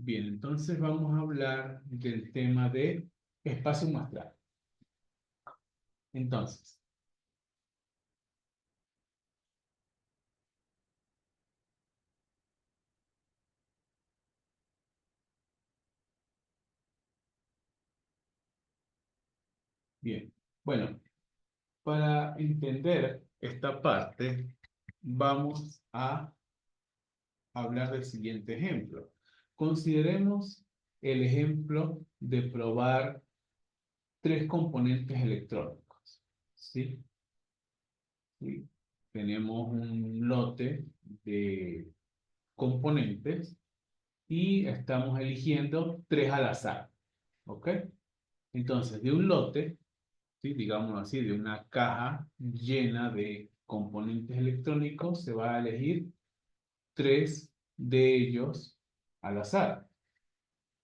Bien, entonces vamos a hablar del tema de espacio muestral. Entonces, bien. Bueno, para entender esta parte, vamos a hablar del siguiente ejemplo. Consideremos el ejemplo de probar tres componentes electrónicos. ¿Sí? ¿Sí? Tenemos un lote de componentes y estamos eligiendo tres al azar. ¿Ok? Entonces, de un lote, ¿sí? Digámoslo así, de una caja llena de componentes electrónicos, se va a elegir tres de ellos al azar.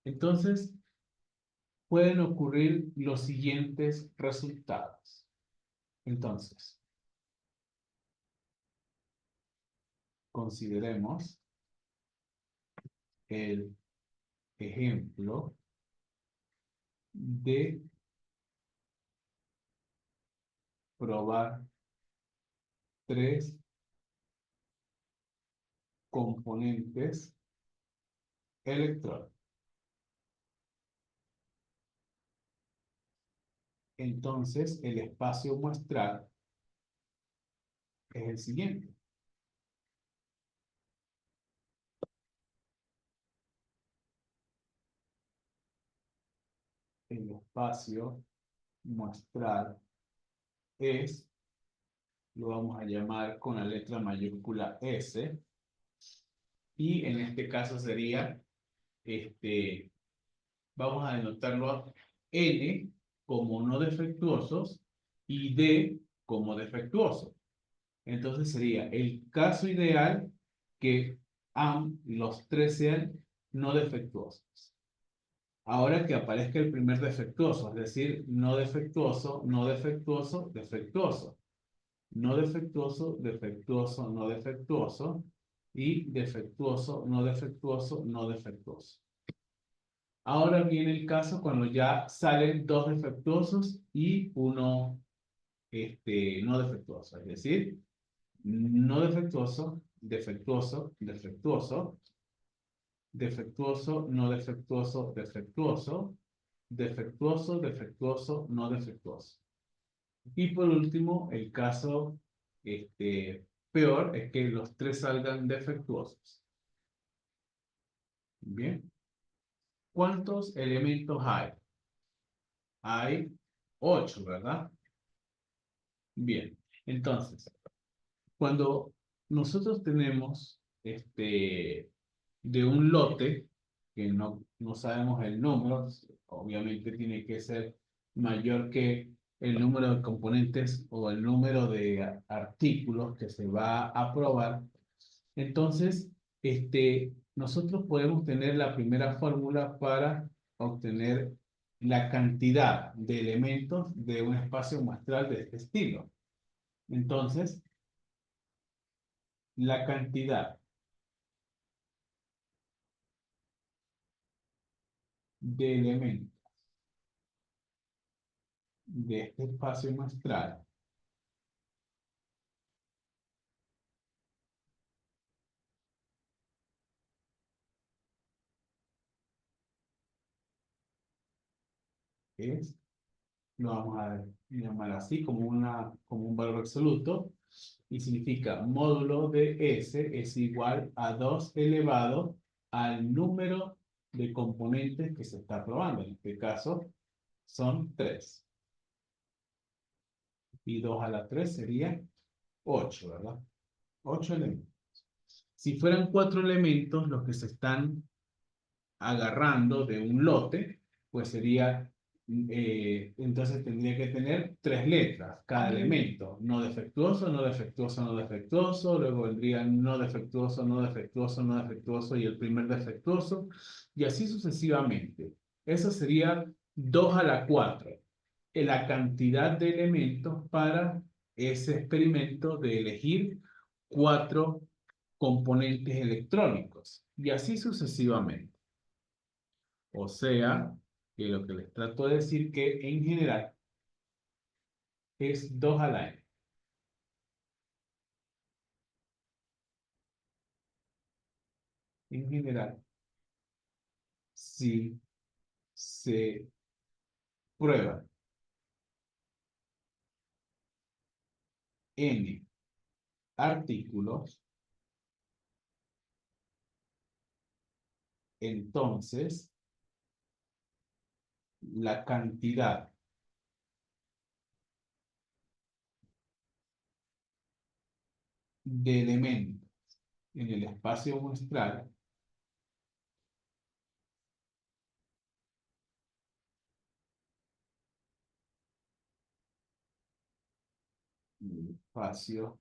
Entonces, pueden ocurrir los siguientes resultados. Entonces, consideremos el ejemplo de probar tres componentes electrónicos. Entonces, el espacio muestral es el siguiente. El espacio muestral es, lo vamos a llamar con la letra mayúscula S, y en este caso sería, vamos a denotarlo N como no defectuosos y D como defectuosos. Entonces sería el caso ideal que los tres sean no defectuosos. Ahora que aparezca el primer defectuoso, es decir, no defectuoso, no defectuoso, defectuoso. No defectuoso, defectuoso, no defectuoso. Y defectuoso, no defectuoso, no defectuoso. Ahora viene el caso cuando ya salen dos defectuosos y uno no defectuoso. Es decir, no defectuoso, defectuoso, defectuoso, defectuoso, no defectuoso, defectuoso, defectuoso, defectuoso, no defectuoso. Y por último, el caso peor es que los tres salgan defectuosos. Bien. ¿Cuántos elementos hay? Hay 8, ¿verdad? Bien. Entonces, cuando nosotros tenemos de un lote, que no sabemos el número, obviamente tiene que ser mayor que el número de componentes o el número de artículos que se va a probar. Entonces, nosotros podemos tener la primera fórmula para obtener la cantidad de elementos de un espacio muestral de este estilo. Entonces, la cantidad de elementos de este espacio muestral es, lo vamos a llamar así, como un valor absoluto, y significa módulo de S es igual a 2 elevado al número de componentes que se está probando. En este caso, son 3. Y 2 a la 3 sería 8, ¿verdad? 8 elementos. Si fueran 4 elementos los que se están agarrando de un lote, pues sería, entonces tendría que tener 3 letras cada elemento. No defectuoso, no defectuoso, no defectuoso. Luego vendría no defectuoso, no defectuoso, no defectuoso y el primer defectuoso. Y así sucesivamente. Eso sería 2 a la 4. La cantidad de elementos para ese experimento de elegir 4 componentes electrónicos. Y así sucesivamente. O sea, que lo que les trato de decir que en general es 2 a la n. En general, si se prueban n artículos, entonces la cantidad de elementos en el espacio muestral el espacio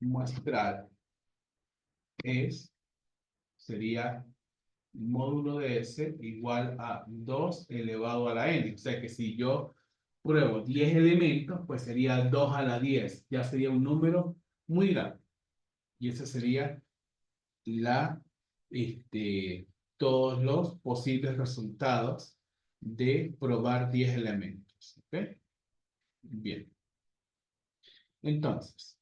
muestral sería módulo de S igual a 2 elevado a la n. O sea que si yo pruebo 10 elementos, pues sería 2 a la 10. Ya sería un número muy grande. Y ese sería la, todos los posibles resultados de probar 10 elementos. ¿Ok? Bien. Entonces,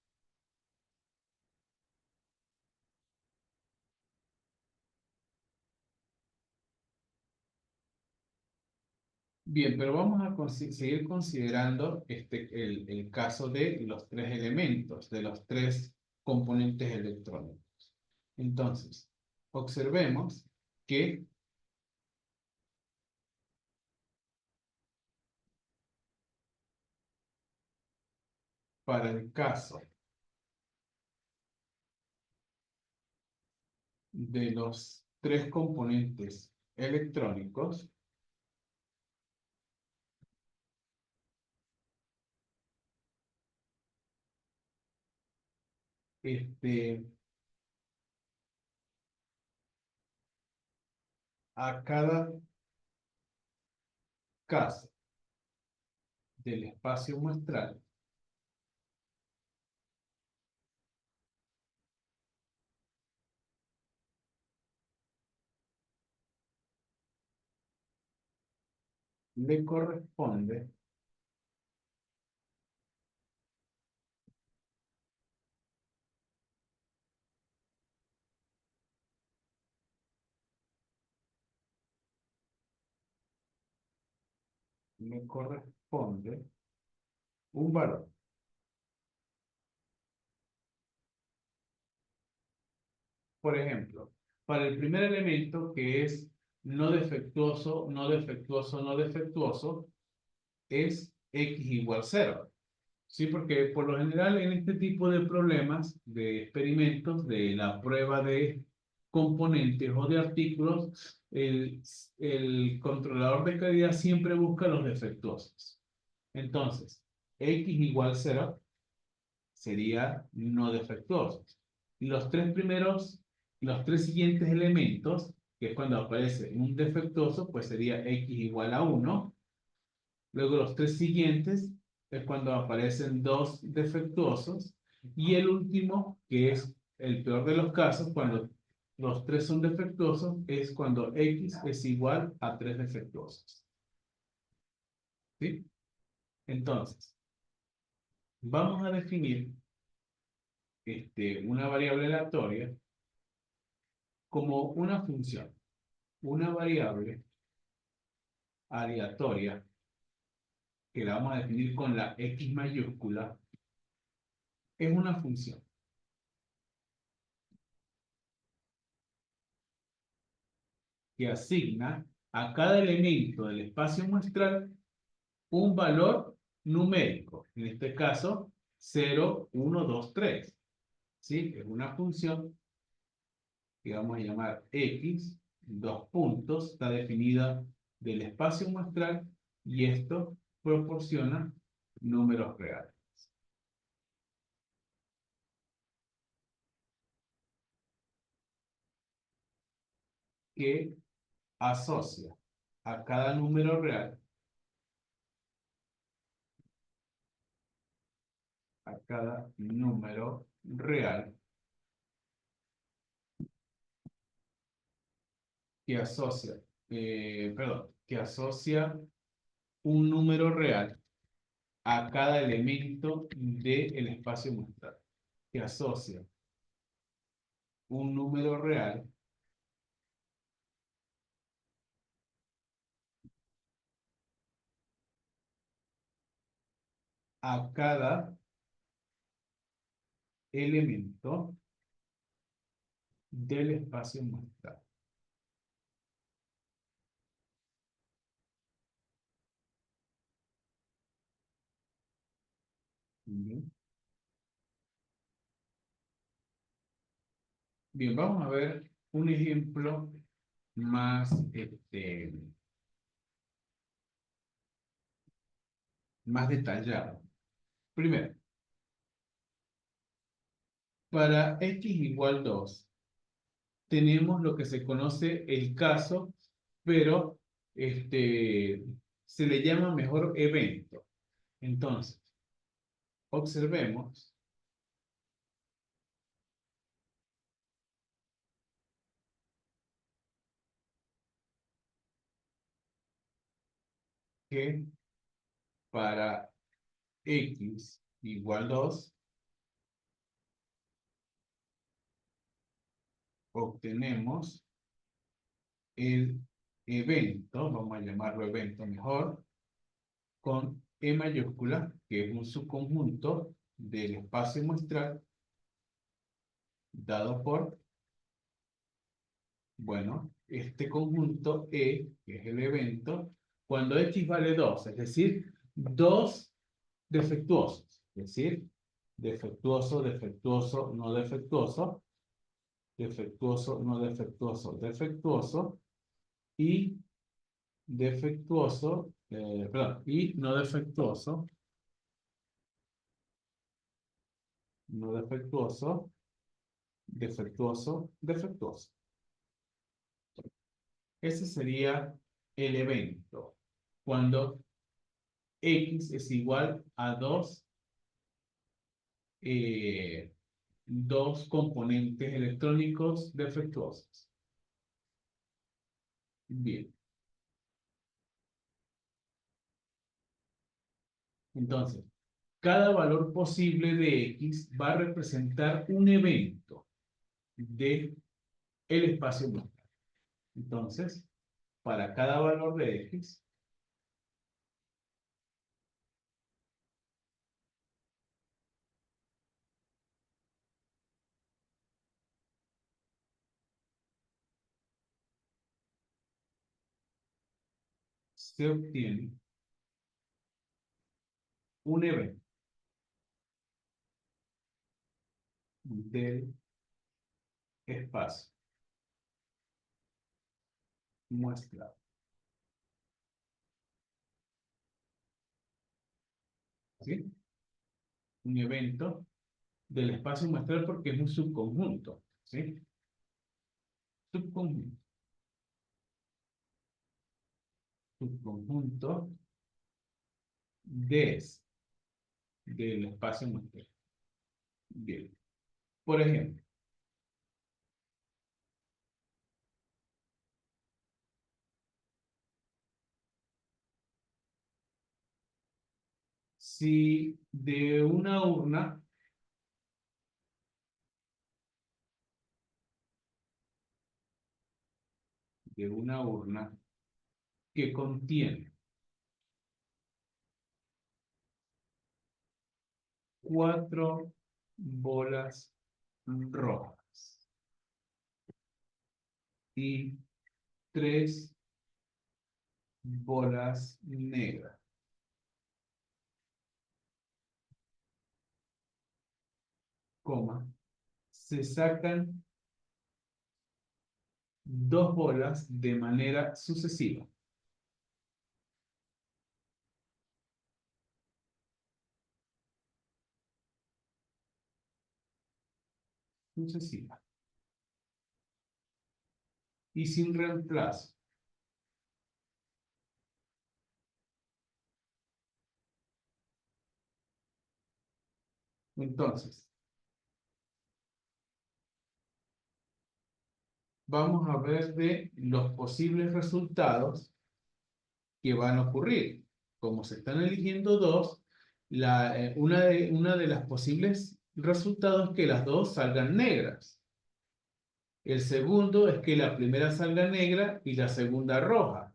bien, pero vamos a seguir considerando el caso de los tres elementos, de los tres componentes electrónicos. Entonces, observemos que para el caso de los tres componentes electrónicos, este, a cada caso del espacio muestral le corresponde me corresponde un valor. Por ejemplo, para el primer elemento que es no defectuoso, no defectuoso, no defectuoso, es x igual 0. Sí, porque por lo general en este tipo de problemas, de experimentos, de la prueba de componentes o de artículos, el controlador de calidad siempre busca los defectuosos. Entonces, x igual 0 sería no defectuosos. Y los tres siguientes elementos, que es cuando aparece un defectuoso, pues sería x igual a 1. Luego los tres siguientes es cuando aparecen dos defectuosos. Y el último, que es el peor de los casos, cuando los tres son defectuosos, es cuando x es igual a 3 defectuosos. ¿Sí? Entonces, vamos a definir una variable aleatoria como una función. Una variable aleatoria, que la vamos a definir con la x mayúscula, es una función que asigna a cada elemento del espacio muestral un valor numérico. En este caso, 0, 1, 2, 3. ¿Sí? Es una función que vamos a llamar x, dos puntos, está definida del espacio muestral y esto proporciona números reales que asocia a cada número real, a cada número real que asocia, perdón, que asocia un número real a cada elemento del espacio muestral. Que asocia un número real a cada elemento del espacio muestral. Bien. Bien, vamos a ver un ejemplo más, más detallado. Primero, para x igual 2 tenemos lo que se conoce el caso, pero se le llama mejor evento. Entonces, observemos que para x igual 2 obtenemos el evento, vamos a llamarlo evento mejor, con E mayúscula, que es un subconjunto del espacio muestral dado por, bueno, este conjunto E, que es el evento, cuando x vale 2, es decir, dos defectuosos, es decir, defectuoso, defectuoso, no defectuoso, defectuoso, no defectuoso, defectuoso, y defectuoso, perdón, y no defectuoso, no defectuoso, defectuoso, defectuoso. Ese sería el evento. Cuando x es igual a dos componentes electrónicos defectuosos. Bien. Entonces, cada valor posible de x va a representar un evento de el espacio muestral. Entonces, para cada valor de x, se obtiene un evento del espacio muestral. ¿Sí? Un evento del espacio muestral porque es un subconjunto. ¿Sí? Subconjunto. Subconjunto del espacio muestral. Bien. Por ejemplo, si de una urna que contiene cuatro bolas rojas y tres bolas negras, coma, se sacan dos bolas de manera sucesiva. Sucesiva. Y sin reemplazo. Entonces, vamos a ver de los posibles resultados que van a ocurrir. Como se están eligiendo dos, una de las posibles resultados es que las dos salgan negras. El segundo es que la primera salga negra y la segunda roja.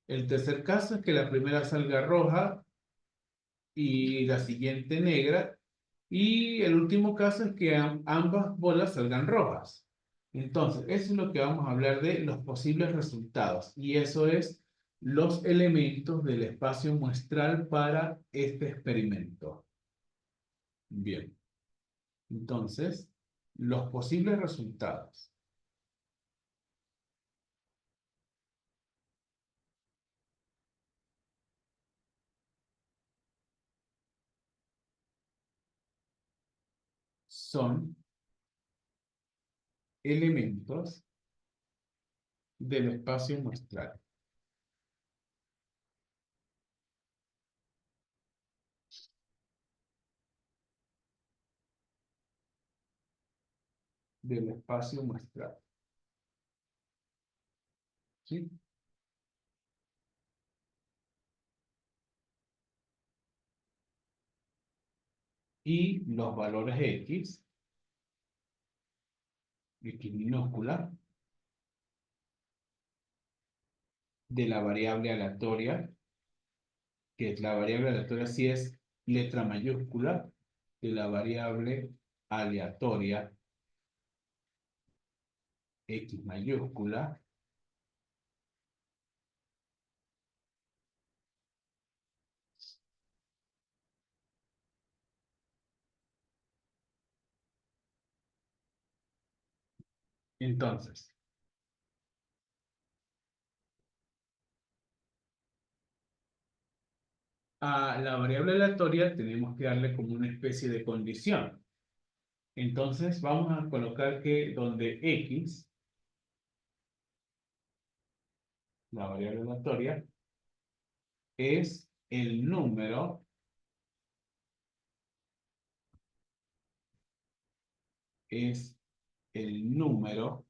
El tercer caso es que la primera salga roja y la siguiente negra. Y el último caso es que ambas bolas salgan rojas. Entonces, eso es lo que vamos a hablar de los posibles resultados. Y eso es los elementos del espacio muestral para este experimento. Bien. Entonces, los posibles resultados son elementos del espacio muestral. Del espacio muestral. ¿Sí? Y los valores X minúscula, de la variable aleatoria, que la variable aleatoria sí es letra mayúscula, de la variable aleatoria X mayúscula. Entonces, a la variable aleatoria tenemos que darle como una especie de condición. Entonces, vamos a colocar que donde X, la variable aleatoria, es el número es el número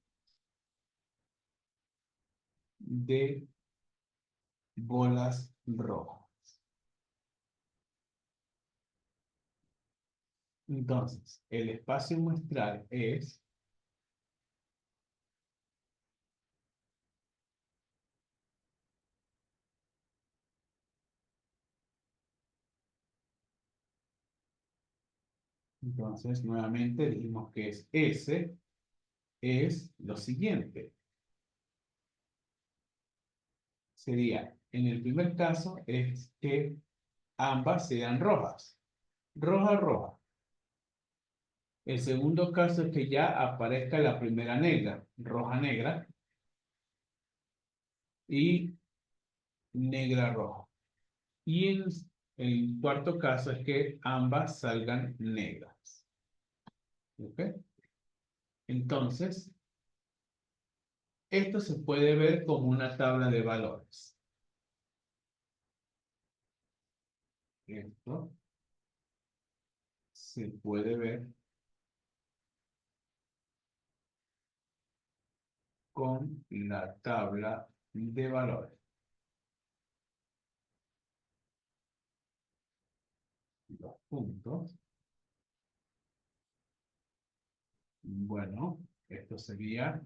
de bolas rojas. Entonces, el espacio muestral es entonces nuevamente dijimos que es S es lo siguiente. Sería, en el primer caso, es que ambas sean rojas. Roja, roja. El segundo caso es que ya aparezca la primera negra, roja, negra, y negra, roja. Y el cuarto caso es que ambas salgan negras. ¿Ok? Entonces, esto se puede ver como una tabla de valores. Esto se puede ver con la tabla de valores. Los puntos. Bueno, esto sería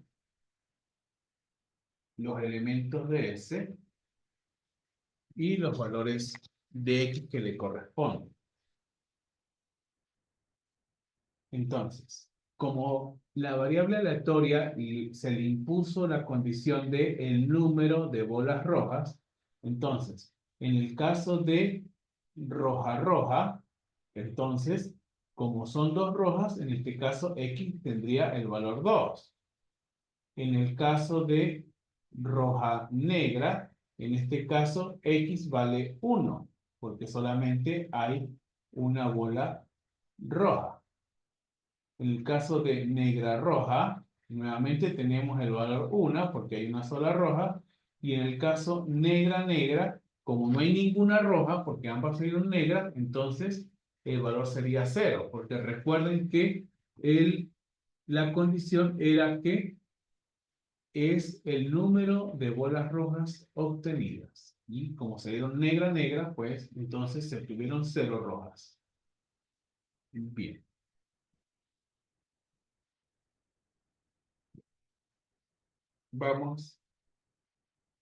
los elementos de S y los valores de X que le corresponden. Entonces, como la variable aleatoria y se le impuso la condición de el número de bolas rojas, entonces, en el caso de roja roja, entonces, como son dos rojas, en este caso X tendría el valor 2. En el caso de roja negra, en este caso X vale 1, porque solamente hay una bola roja. En el caso de negra roja, nuevamente tenemos el valor 1 porque hay una sola roja. Y en el caso negra negra, como no hay ninguna roja porque ambas son negras, entonces el valor sería 0. Porque recuerden que la condición era que es el número de bolas rojas obtenidas. Y como se dieron negra, negra, pues entonces se obtuvieron 0 rojas. Bien. Vamos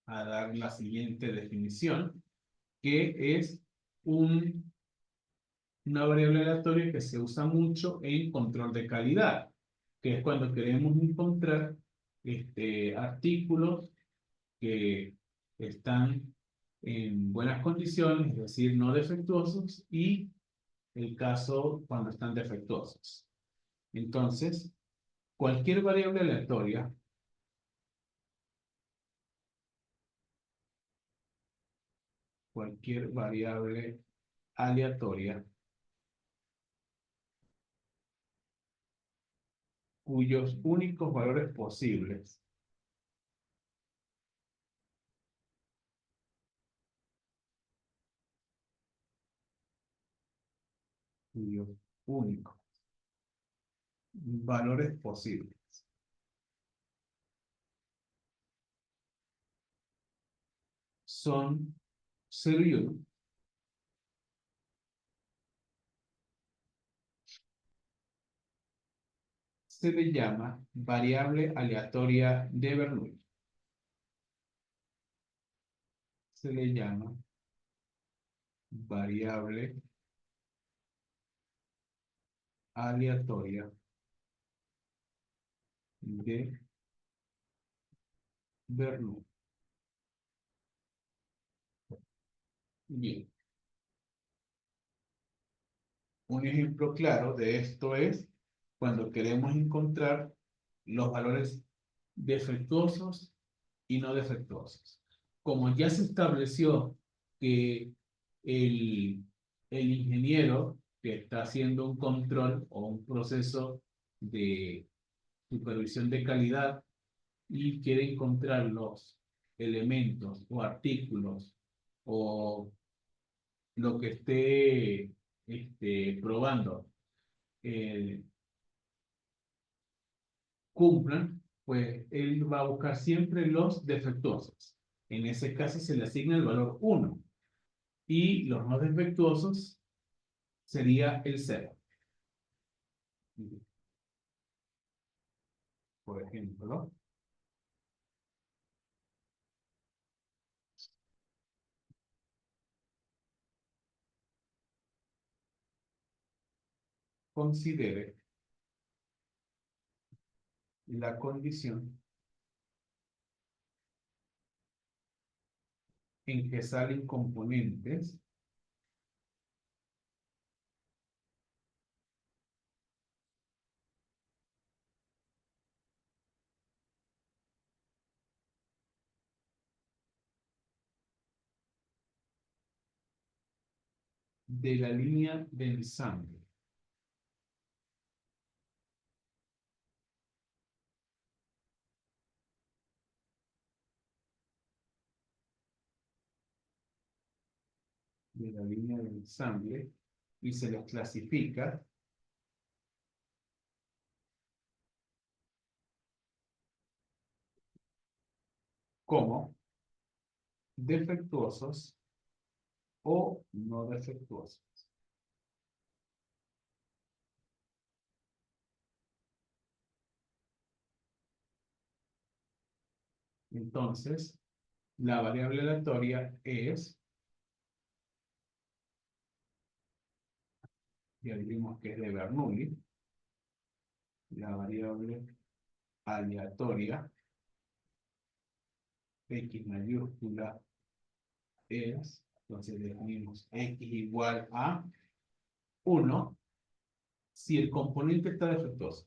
a dar la siguiente definición, que es una variable aleatoria que se usa mucho en control de calidad, que es cuando queremos encontrar artículos que están en buenas condiciones, es decir, no defectuosos, y el caso cuando están defectuosos. Entonces, cualquier variable aleatoria, cualquier variable aleatoria cuyos únicos valores posibles, cuyos únicos valores posibles son 0 y 1, se le llama variable aleatoria de Bernoulli. Se le llama variable aleatoria de Bernoulli. Bien, un ejemplo claro de esto es cuando queremos encontrar los valores defectuosos y no defectuosos. Como ya se estableció que el, el ingeniero que está haciendo un control o un proceso de supervisión de calidad y quiere encontrar los elementos o artículos o lo que esté probando eh, cumplan, pues él va a buscar siempre los defectuosos. En ese caso se le asigna el valor 1 y los no defectuosos sería el 0. Por ejemplo, considere la condición en que salen componentes de la línea de ensamble. De la línea de ensamble y se los clasifica como defectuosos o no defectuosos. Entonces, la variable aleatoria es, ya vimos que es de Bernoulli, la variable aleatoria x mayúscula es, entonces definimos x igual a 1 si el componente está defectuoso.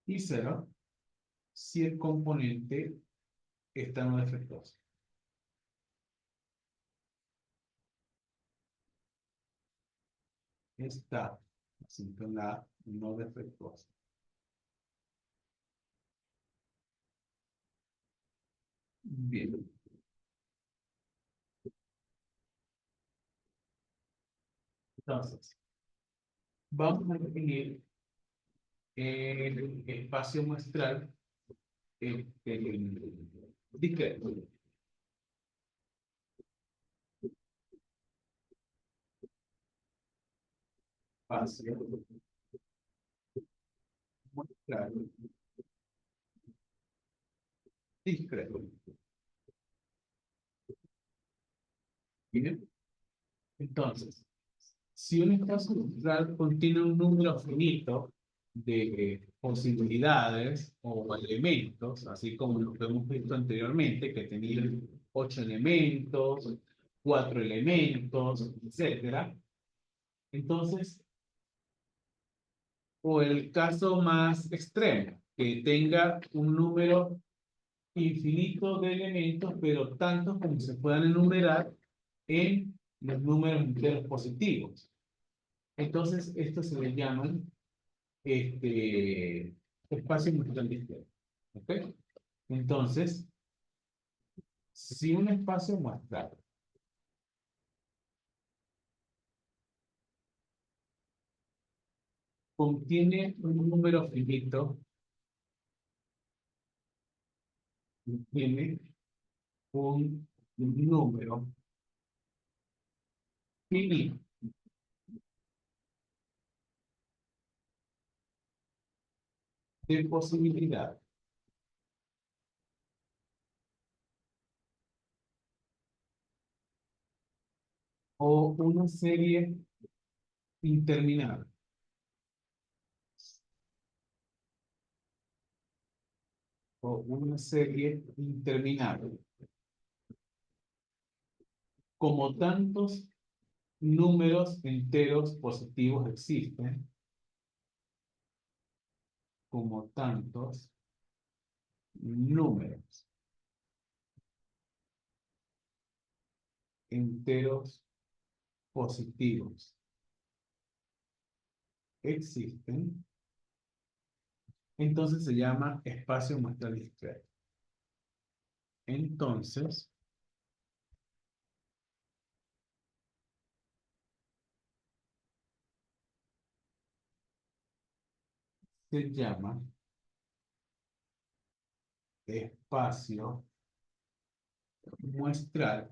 Y 0 si el componente está no defectuoso. Está, así con la no defectuosa. Bien. Entonces, vamos a definir el espacio muestral discreto. Espacio muestral discreto. Bien, entonces, si un espacio muestral contiene un número finito de posibilidades o elementos, así como lo que hemos visto anteriormente, que tenían 8 elementos, 4 elementos, etcétera. Entonces, o el caso más extremo, que tenga un número infinito de elementos, pero tantos como se puedan enumerar en los números enteros positivos. Entonces, esto se le llaman espacio muestral discreto. ¿Ok? Entonces, si un espacio muestral contiene un número finito, contiene un número finito de posibilidades, o una serie interminable, o una serie interminable, como tantos números enteros positivos existen, como tantos números enteros positivos existen, entonces se llama espacio muestral discreto. Entonces, se llama espacio muestral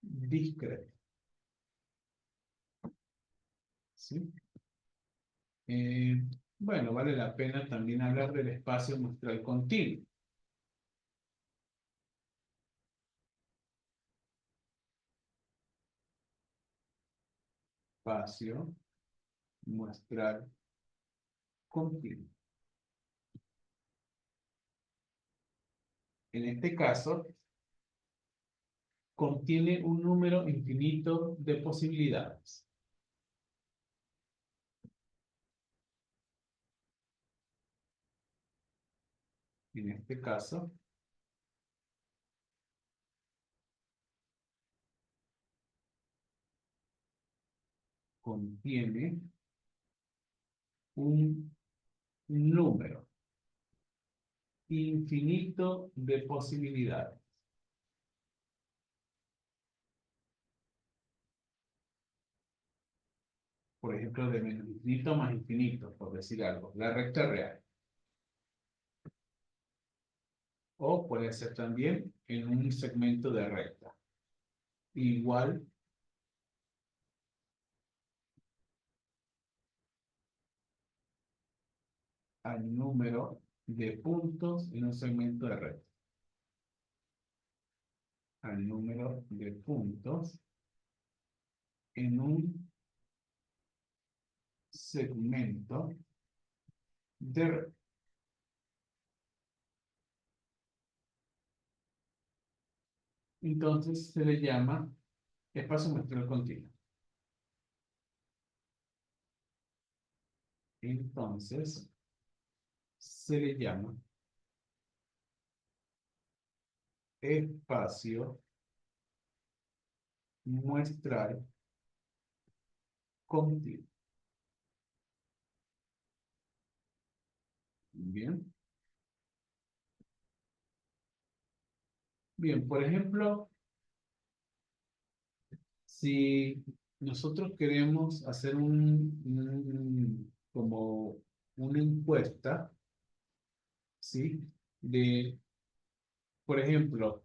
discreto. ¿Sí? Eh, bueno, vale la pena también hablar del espacio muestral continuo. Espacio muestral continuo. En este caso, contiene un número infinito de posibilidades. En este caso, contiene un número infinito de posibilidades. Por ejemplo, de menos infinito más infinito, por decir algo, la recta real. O puede ser también en un segmento de recta. Igual al número de puntos en un segmento de recta. Al número de puntos en un segmento de recta. Entonces se le llama espacio muestral continuo. Entonces se le llama espacio muestral continuo. Bien. Bien, por ejemplo, si nosotros queremos hacer como una encuesta, ¿sí? De, por ejemplo,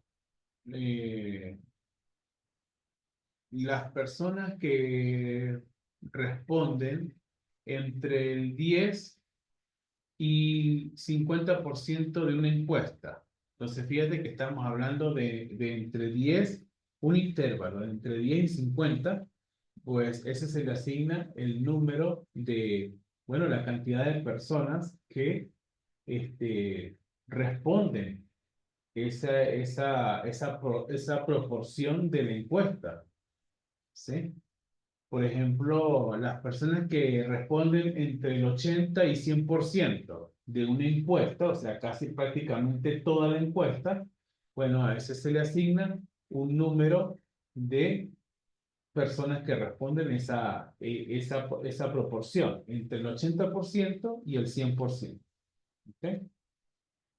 eh, las personas que responden entre el 10 y 50% de una encuesta. Entonces, fíjate que estamos hablando de entre 10, un intervalo de entre 10 y 50, pues ese se le asigna el número de, bueno, la cantidad de personas que responden esa proporción de la encuesta, ¿sí? Por ejemplo, las personas que responden entre el 80 y 100% de una encuesta, o sea, casi prácticamente toda la encuesta, bueno, a ese se le asigna un número de personas que responden esa proporción, entre el 80% y el 100%. ¿Ok?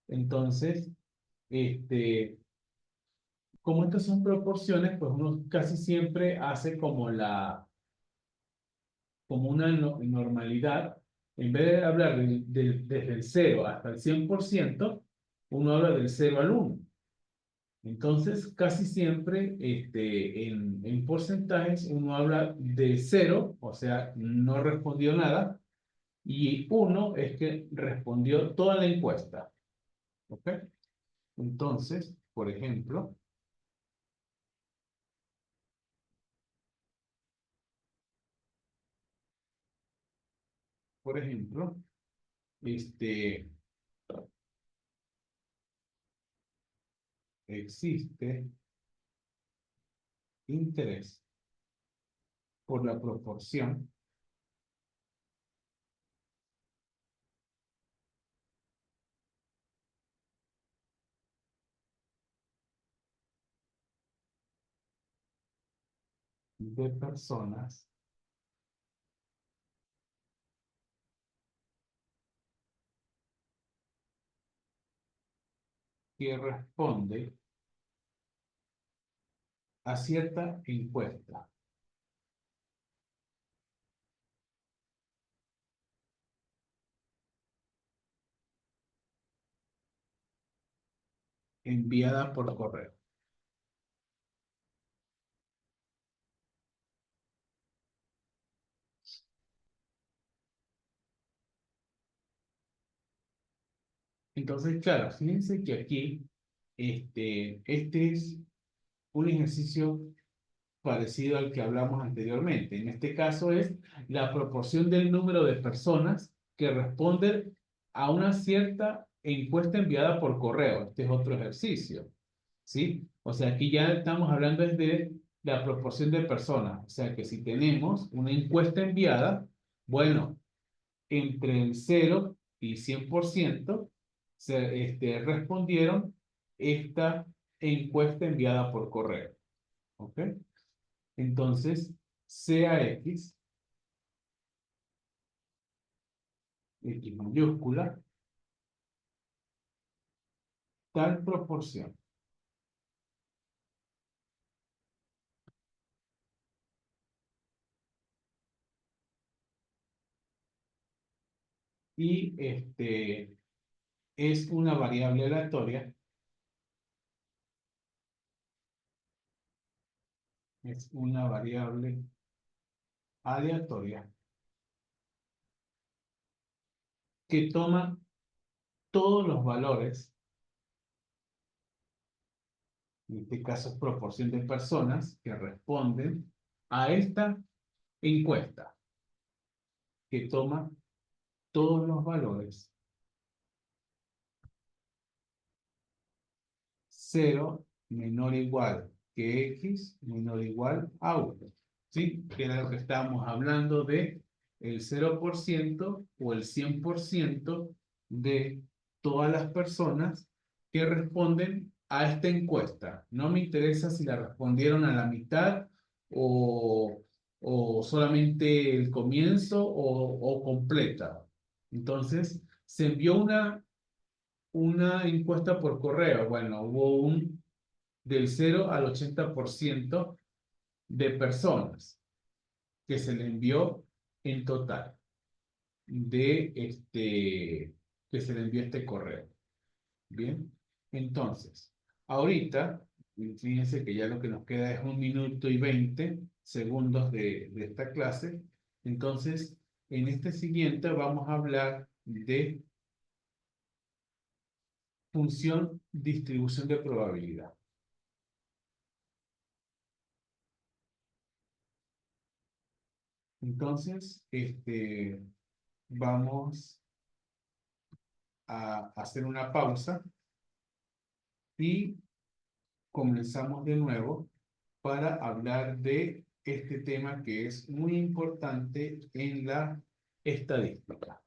Entonces, este, como estas son proporciones, pues uno casi siempre hace como una normalidad. En vez de hablar desde el 0 hasta el 100%, uno habla del 0 al 1. Entonces, casi siempre en porcentajes uno habla de 0, o sea, no respondió nada, y 1 es que respondió toda la encuesta. ¿Ok? Entonces, por ejemplo, este, existe interés por la proporción de personas que responde a cierta encuesta enviada por correo. Entonces, claro, fíjense que aquí este es un ejercicio parecido al que hablamos anteriormente. En este caso es la proporción del número de personas que responden a una cierta encuesta enviada por correo. Este es otro ejercicio, ¿sí? O sea, aquí ya estamos hablando es de la proporción de personas. O sea, que si tenemos una encuesta enviada, bueno, entre el 0 y 100% respondieron esta encuesta enviada por correo. ¿Ok? Entonces, sea X mayúscula, tal proporción. Y es una variable aleatoria, es una variable aleatoria que toma todos los valores, en este caso es proporción de personas que responden a esta encuesta, que toma todos los valores 0 menor o igual que X menor o igual a 1. ¿Sí? Que era lo que estábamos hablando de el 0% o el 100% de todas las personas que responden a esta encuesta. No me interesa si la respondieron a la mitad o, o solamente el comienzo o completa. Entonces, se envió una encuesta por correo. Bueno, hubo del 0 al 80% de personas. que se le envió en total que se le envió este correo. Bien, entonces, ahorita, fíjense que ya lo que nos queda es 1 minuto y 20 segundos de esta clase. Entonces, en este siguiente vamos a hablar de función distribución de probabilidad. Entonces, vamos a hacer una pausa y comenzamos de nuevo para hablar de este tema que es muy importante en la estadística.